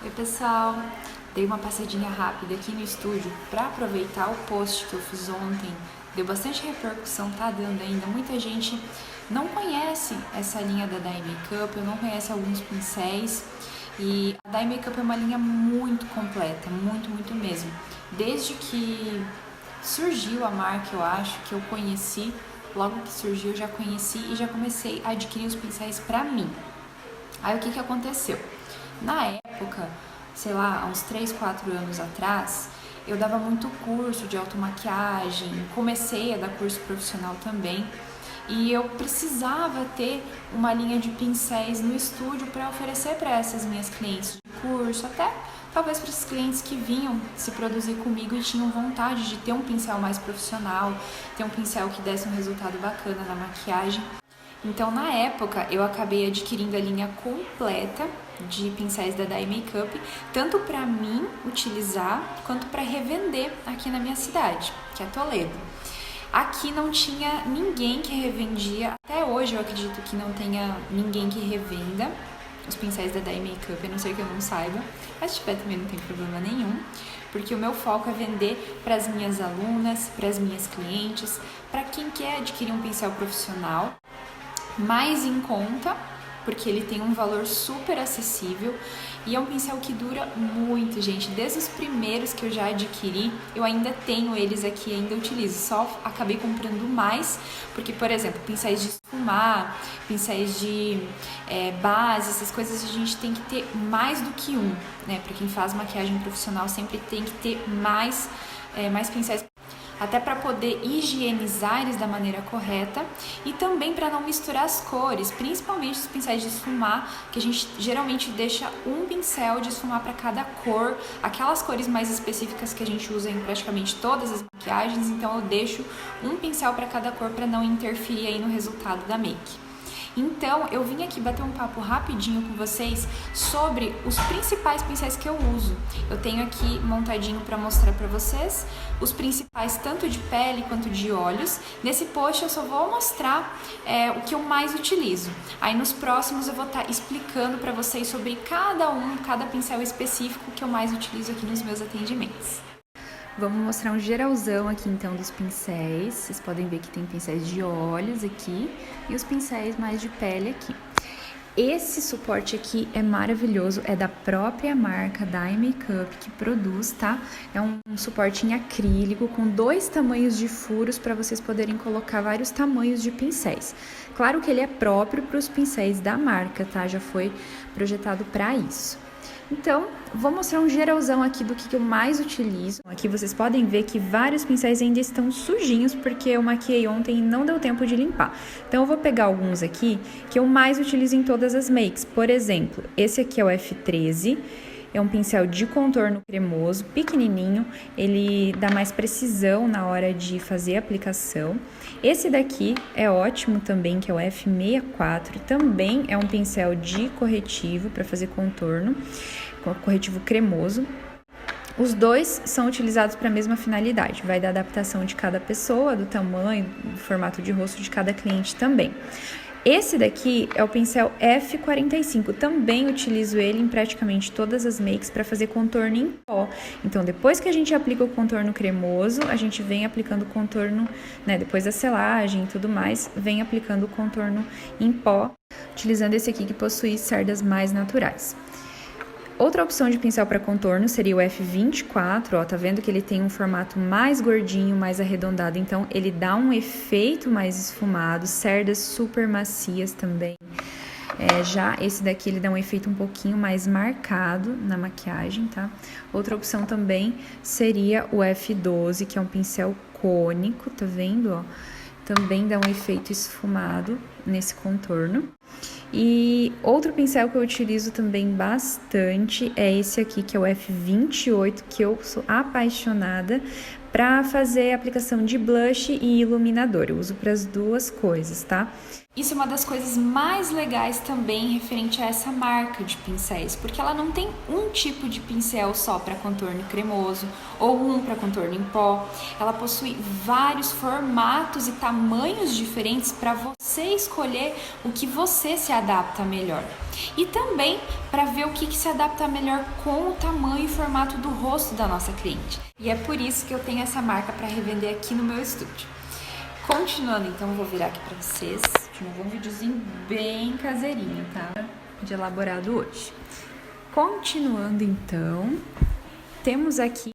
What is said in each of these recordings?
Oi pessoal, dei uma passadinha rápida aqui no estúdio para aproveitar o post que eu fiz ontem. Deu bastante repercussão, tá dando ainda. Muita gente não conhece essa linha da Dye Makeup, não conhece alguns pincéis. E a Dye Makeup é uma linha muito completa, muito mesmo. Desde que surgiu a marca, eu acho, que eu conheci, logo que surgiu eu já conheci e já comecei a adquirir os pincéis para mim. Aí o que aconteceu? Na época, sei lá, há uns 3, 4 anos atrás, eu dava muito curso de automaquiagem, comecei a dar curso profissional também, e eu precisava ter uma linha de pincéis no estúdio para oferecer para essas minhas clientes de curso, até talvez para esses clientes que vinham se produzir comigo e tinham vontade de ter um pincel mais profissional, ter um pincel que desse um resultado bacana na maquiagem. Então, na época, eu acabei adquirindo a linha completa de pincéis da Dye Makeup, tanto para mim utilizar, quanto para revender aqui na minha cidade, que é Toledo. Aqui não tinha ninguém que revendia, até hoje eu acredito que não tenha ninguém que revenda os pincéis da Dye Makeup, a não ser que eu não saiba, mas se tiver também não tem problema nenhum, porque o meu foco é vender para as minhas alunas, para as minhas clientes, para quem quer adquirir um pincel profissional, mais em conta, porque ele tem um valor super acessível e é um pincel que dura muito, gente. Desde os primeiros que eu já adquiri, eu ainda tenho eles aqui, ainda utilizo. Só acabei comprando mais, porque, por exemplo, pincéis de esfumar, pincéis de base, essas coisas a gente tem que ter mais do que um, né? Para quem faz maquiagem profissional sempre tem que ter mais pincéis, até para poder higienizar eles da maneira correta e também para não misturar as cores, principalmente os pincéis de esfumar, que a gente geralmente deixa um pincel de esfumar para cada cor, aquelas cores mais específicas que a gente usa em praticamente todas as maquiagens, então eu deixo um pincel para cada cor para não interferir aí no resultado da make. Então, eu vim aqui bater um papo rapidinho com vocês sobre os principais pincéis que eu uso. Eu tenho aqui montadinho para mostrar para vocês os principais, tanto de pele quanto de olhos. Nesse post eu só vou mostrar o que eu mais utilizo. Aí nos próximos eu vou estar explicando para vocês sobre cada pincel específico que eu mais utilizo aqui nos meus atendimentos. Vamos mostrar um geralzão aqui então dos pincéis. Vocês podem ver que tem pincéis de olhos aqui e os pincéis mais de pele aqui. Esse suporte aqui é maravilhoso, é da própria marca Dye Makeup que produz, tá? É um suporte em acrílico com 2 tamanhos de furos para vocês poderem colocar vários tamanhos de pincéis. Claro que ele é próprio para os pincéis da marca, tá? Já foi projetado para isso. Então, vou mostrar um geralzão aqui do que eu mais utilizo. Aqui vocês podem ver que vários pincéis ainda estão sujinhos, porque eu maquiei ontem e não deu tempo de limpar. Então, eu vou pegar alguns aqui que eu mais utilizo em todas as makes. Por exemplo, esse aqui é o F13. É um pincel de contorno cremoso, pequenininho, ele dá mais precisão na hora de fazer a aplicação. Esse daqui é ótimo também, que é o F64, também é um pincel de corretivo para fazer contorno, corretivo cremoso. Os dois são utilizados para a mesma finalidade, vai da adaptação de cada pessoa, do tamanho, do formato de rosto de cada cliente também. Esse daqui é o pincel F45, também utilizo ele em praticamente todas as makes para fazer contorno em pó. Então, depois que a gente aplica o contorno cremoso, a gente vem aplicando o contorno, né, depois da selagem e tudo mais, vem aplicando o contorno em pó, utilizando esse aqui que possui cerdas mais naturais. Outra opção de pincel para contorno seria o F24, ó, tá vendo que ele tem um formato mais gordinho, mais arredondado, então ele dá um efeito mais esfumado, cerdas super macias também. Já esse daqui ele dá um efeito um pouquinho mais marcado na maquiagem, tá? Outra opção também seria o F12, que é um pincel cônico, tá vendo, ó? Também dá um efeito esfumado nesse contorno. E outro pincel que eu utilizo também bastante é esse aqui, que é o F28, que eu sou apaixonada para fazer a aplicação de blush e iluminador. Eu uso para as duas coisas, tá? Isso é uma das coisas mais legais também referente a essa marca de pincéis, porque ela não tem um tipo de pincel só para contorno cremoso ou um para contorno em pó. Ela possui vários formatos e tamanhos diferentes para você você escolher o que você se adapta melhor. E também para ver o que se adapta melhor com o tamanho e formato do rosto da nossa cliente. E é por isso que eu tenho essa marca para revender aqui no meu estúdio. Continuando, então, eu vou virar aqui para vocês. De novo, um videozinho bem caseirinho, tá? De elaborado hoje. Continuando, então, temos aqui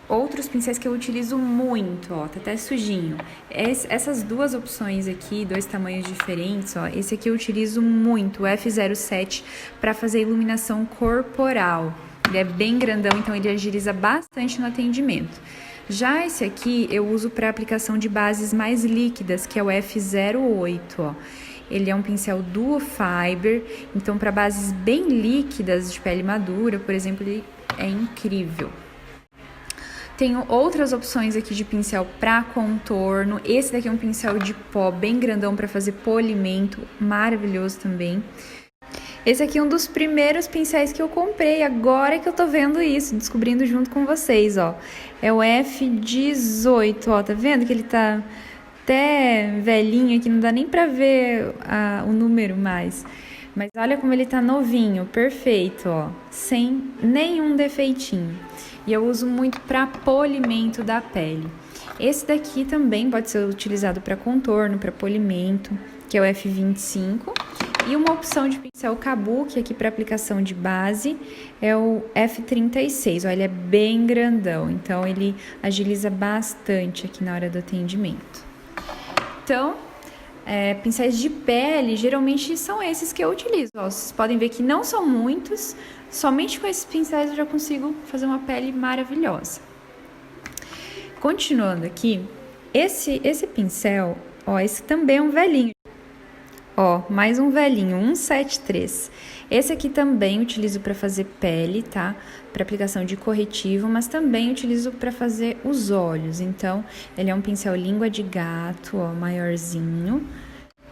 outros pincéis que eu utilizo muito, ó, tá até sujinho. Essas duas opções aqui, dois tamanhos diferentes, ó, esse aqui eu utilizo muito, o F07, para fazer iluminação corporal. Ele é bem grandão, então ele agiliza bastante no atendimento. Já esse aqui eu uso para aplicação de bases mais líquidas, que é o F08, ó. Ele é um pincel duo fiber, então para bases bem líquidas de pele madura, por exemplo, ele é incrível. Tenho outras opções aqui de pincel para contorno. Esse daqui é um pincel de pó bem grandão para fazer polimento, maravilhoso também. Esse aqui é um dos primeiros pincéis que eu comprei, agora que eu tô vendo isso, descobrindo junto com vocês, ó. É o F18, ó, tá vendo que ele tá até velhinho aqui, não dá nem pra ver o número mais. Mas olha como ele tá novinho, perfeito, ó, sem nenhum defeitinho. E eu uso muito para polimento da pele. Esse daqui também pode ser utilizado para contorno, para polimento, que é o F25. E uma opção de pincel kabuki aqui para aplicação de base é o F36. Ó, ele é bem grandão, então ele agiliza bastante aqui na hora do atendimento. Então, pincéis de pele, geralmente são esses que eu utilizo. Ó, vocês podem ver que não são muitos, somente com esses pincéis eu já consigo fazer uma pele maravilhosa. Continuando aqui, esse pincel, ó, esse também é um velhinho. Ó, mais um velhinho, 173. Esse aqui também utilizo para fazer pele, tá? Para aplicação de corretivo, mas também utilizo para fazer os olhos. Então, ele é um pincel língua de gato, ó, maiorzinho,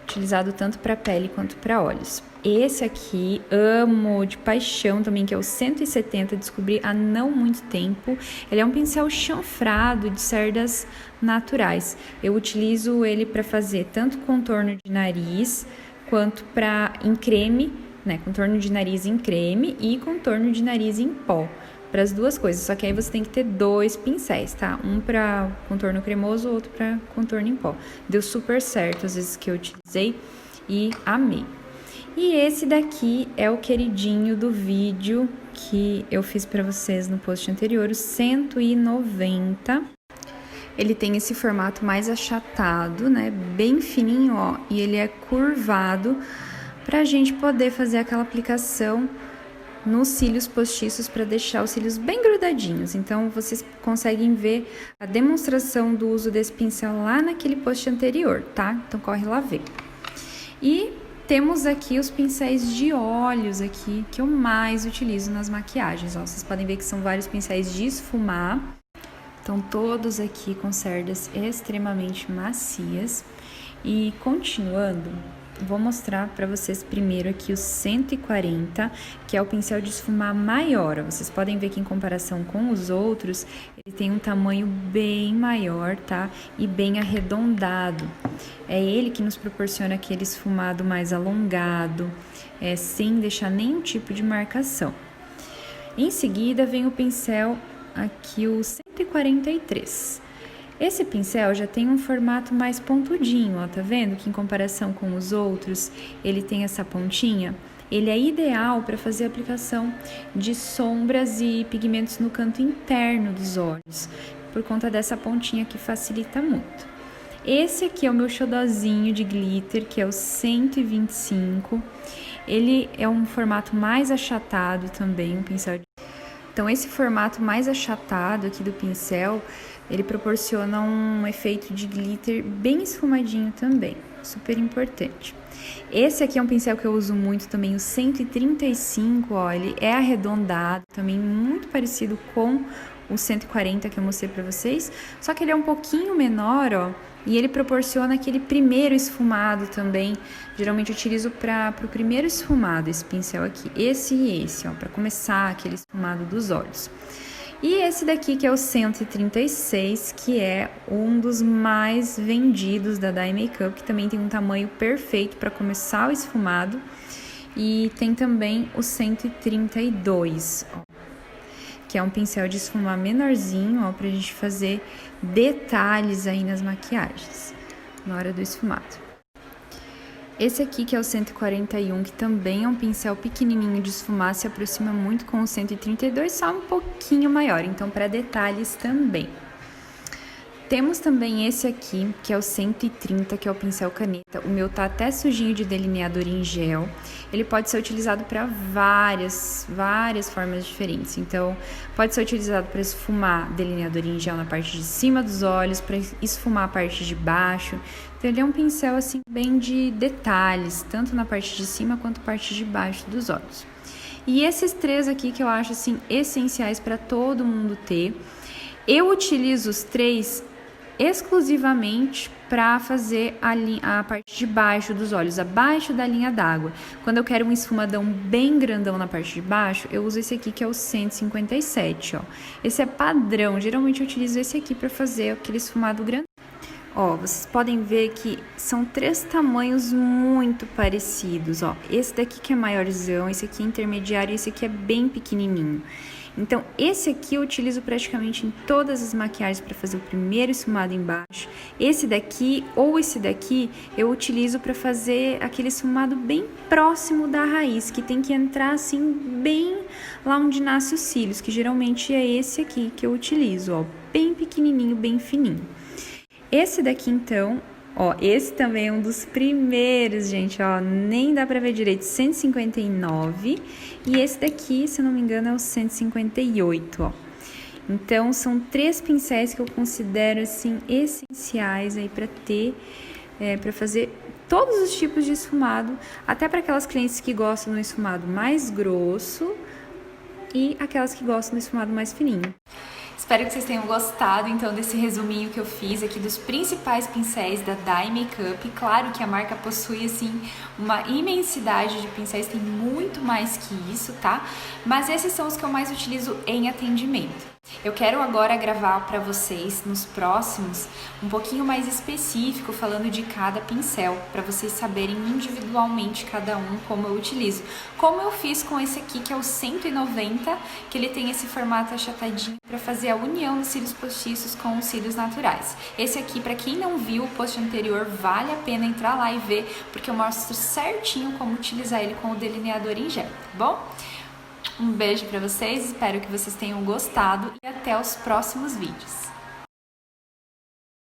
utilizado tanto para pele quanto para olhos. Esse aqui, amo de paixão também, que é o 170, descobri há não muito tempo. Ele é um pincel chanfrado de cerdas naturais. Eu utilizo ele para fazer tanto contorno de nariz, quanto em creme, né? Contorno de nariz em creme e contorno de nariz em pó. Para as duas coisas, só que aí você tem que ter dois pincéis, tá? Um para contorno cremoso, outro para contorno em pó. Deu super certo às vezes que eu utilizei e amei. E esse daqui é o queridinho do vídeo que eu fiz para vocês no post anterior, o 190. Ele tem esse formato mais achatado, né? Bem fininho, ó, e ele é curvado pra gente poder fazer aquela aplicação nos cílios postiços para deixar os cílios bem grudadinhos. Então, vocês conseguem ver a demonstração do uso desse pincel lá naquele post anterior, tá? Então, corre lá ver. E temos aqui os pincéis de olhos aqui, que eu mais utilizo nas maquiagens, ó. Vocês podem ver que são vários pincéis de esfumar. Estão todos aqui com cerdas extremamente macias. E continuando, vou mostrar para vocês primeiro aqui o 140, que é o pincel de esfumar maior. Vocês podem ver que em comparação com os outros, ele tem um tamanho bem maior, tá? E bem arredondado. É ele que nos proporciona aquele esfumado mais alongado, sem deixar nenhum tipo de marcação. Em seguida, vem o pincel aqui, o 143. Esse pincel já tem um formato mais pontudinho, ó, tá vendo? Que em comparação com os outros, ele tem essa pontinha. Ele é ideal para fazer aplicação de sombras e pigmentos no canto interno dos olhos, por conta dessa pontinha que facilita muito. Esse aqui é o meu xodozinho de glitter, que é o 125. Ele é um formato mais achatado também, um pincel de... Então, esse formato mais achatado aqui do pincel, ele proporciona um efeito de glitter bem esfumadinho também, super importante. Esse aqui é um pincel que eu uso muito também, o 135, ó, ele é arredondado, também muito parecido com o 140 que eu mostrei pra vocês, só que ele é um pouquinho menor, ó, e ele proporciona aquele primeiro esfumado também. Geralmente eu utilizo para o primeiro esfumado esse pincel aqui, esse e esse, ó, para começar aquele esfumado dos olhos. E esse daqui que é o 136, que é um dos mais vendidos da Dye Makeup, que também tem um tamanho perfeito para começar o esfumado. E tem também o 132, ó, que é um pincel de esfumar menorzinho, ó, pra gente fazer detalhes aí nas maquiagens, na hora do esfumado. Esse aqui, que é o 141, que também é um pincel pequenininho de esfumar, se aproxima muito com o 132, só um pouquinho maior, então para detalhes também. Temos também esse aqui, que é o 130, que é o pincel caneta. O meu tá até sujinho de delineador em gel. Ele pode ser utilizado para várias formas diferentes. Então, pode ser utilizado para esfumar delineador em gel na parte de cima dos olhos, para esfumar a parte de baixo. Então, ele é um pincel, assim, bem de detalhes, tanto na parte de cima quanto na parte de baixo dos olhos. E esses três aqui que eu acho, assim, essenciais para todo mundo ter. Eu utilizo os três exclusivamente para fazer a parte de baixo dos olhos, abaixo da linha d'água. Quando eu quero um esfumadão bem grandão na parte de baixo, eu uso esse aqui, que é o 157, ó. Esse é padrão, geralmente eu utilizo esse aqui para fazer aquele esfumado grande. Ó, vocês podem ver que são três tamanhos muito parecidos, ó. Esse daqui que é maiorzão, esse aqui é intermediário e esse aqui é bem pequenininho. Então, esse aqui eu utilizo praticamente em todas as maquiagens para fazer o primeiro esfumado embaixo. Esse daqui ou esse daqui eu utilizo para fazer aquele esfumado bem próximo da raiz, que tem que entrar assim bem lá onde nasce os cílios, que geralmente é esse aqui que eu utilizo, ó, bem pequenininho, bem fininho. Esse daqui, então, ó, esse também é um dos primeiros, gente, ó, nem dá pra ver direito, 159. E esse daqui, se eu não me engano, é o 158, ó. Então, são três pincéis que eu considero, assim, essenciais aí pra ter, pra fazer todos os tipos de esfumado, até para aquelas clientes que gostam do esfumado mais grosso e aquelas que gostam do esfumado mais fininho. Espero que vocês tenham gostado, então, desse resuminho que eu fiz aqui dos principais pincéis da Dye Makeup. Claro que a marca possui, assim, uma imensidade de pincéis, tem muito mais que isso, tá? Mas esses são os que eu mais utilizo em atendimento. Eu quero agora gravar para vocês, nos próximos, um pouquinho mais específico, falando de cada pincel, para vocês saberem individualmente cada um como eu utilizo. Como eu fiz com esse aqui, que é o 190, que ele tem esse formato achatadinho para fazer a união dos cílios postiços com os cílios naturais. Esse aqui, para quem não viu o post anterior, vale a pena entrar lá e ver, porque eu mostro certinho como utilizar ele com o delineador em gel, tá bom? Um beijo para vocês, espero que vocês tenham gostado e até os próximos vídeos.